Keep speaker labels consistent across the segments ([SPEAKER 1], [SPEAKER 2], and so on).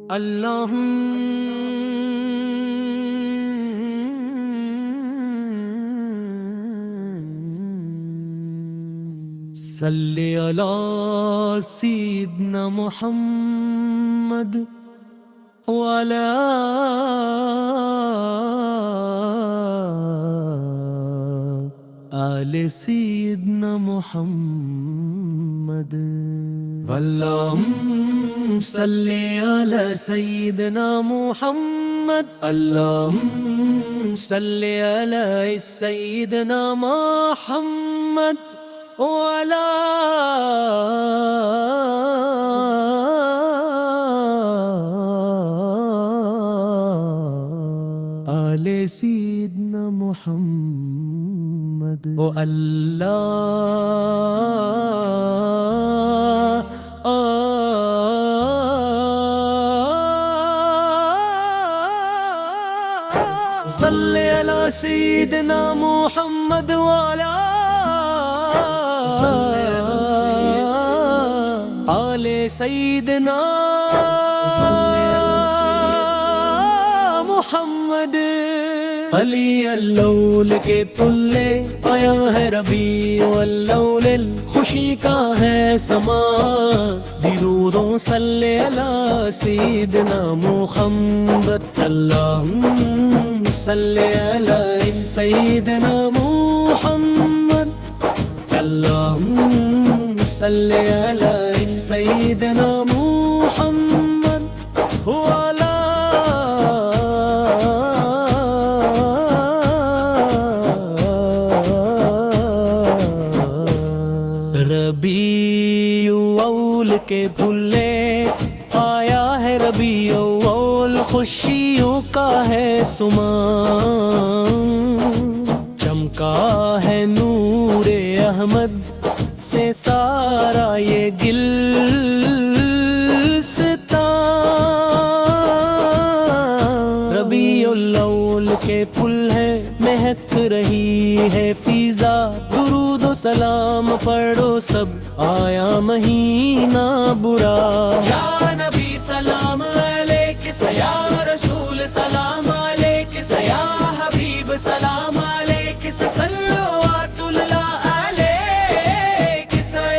[SPEAKER 1] اللهم صل على سيدنا محمد وعلى آل سيدنا محمد اللهم صل على سيدنا محمد اللهم صل على سيدنا محمد وعلى آل سيدنا محمد صل على سيدنا محمد وعلى آل سيدنا محمد علی اللول کے پلے آیا ہے ربیع الاول خوشی کا ہے سما درودوں صلی علی سیدنا محمد اللہم صلی علی سیدنا محمد اللہم صلی علی سیدنا محمد وعلی ربیع اول کے پھلے آیا ہے ربیع اول خوشیوں کا ہے سما چمکا ہے نور احمد سے سارا یہ گلستان ربیع الاول کے پھل ہے مہک رہی ہے فضا درود و سلام پڑھو سب آیا مہینہ برا یا نبی سلام علیک یا رسول سلام علیک یا حبیب سلام علیک صلوات اللہ علیک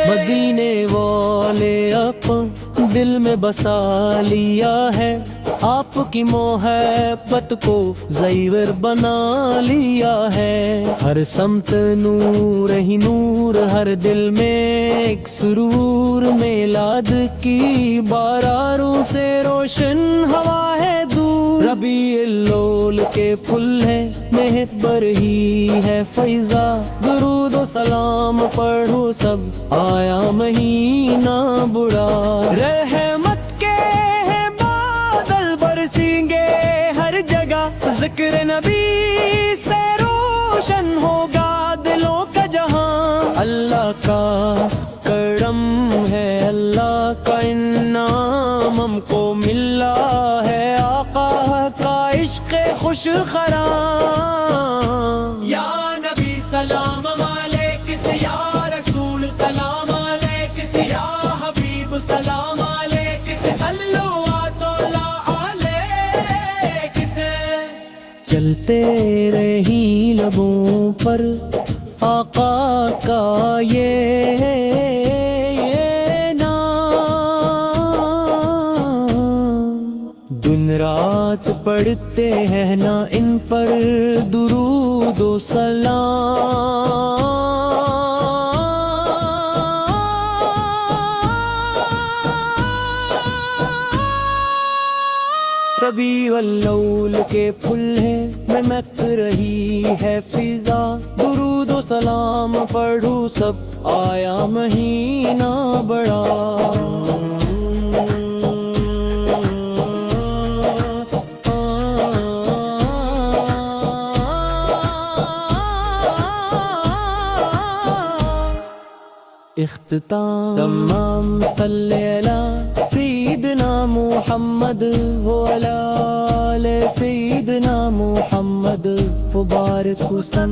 [SPEAKER 1] مدینے والے اپن دل میں بسا لیا ہے آپ کی محبت کو زیور بنا لیا ہے ہر سمت نور ہی نور ہر دل میں ایک سرور میلاد کی باراروں سے روشن ہوا ہے دور ربیع الاول کے پھل ہے مہک برہی ہے فیضا درود و سلام پڑھو سب آیا مہینہ بڑا رحمت کے ہیں بادل برسیں گے ہر جگہ ذکر نبی سے روشن ہوگا دلوں کا جہاں اللہ کا کرم ہے اللہ کا انعام ہم کو ملا ہے آقا کا عشق خوش خرام یا نبی سلام علیک یا رسول سلام علیک یا حبیب سلام علیک صلوات اللہ علیک چلتے رہی لبوں پر آقا کا یہ نام دن رات پڑھتے ہیں نا ان پر درود و سلام ربیع الاول کے پھل ہے مہک رہی ہے فضا درود و سلام پڑھو سب آیا مہینہ بڑا اختتام تمام صلی علی سیدنا محمد وعلی آل سیدنا محمد مبارک حسن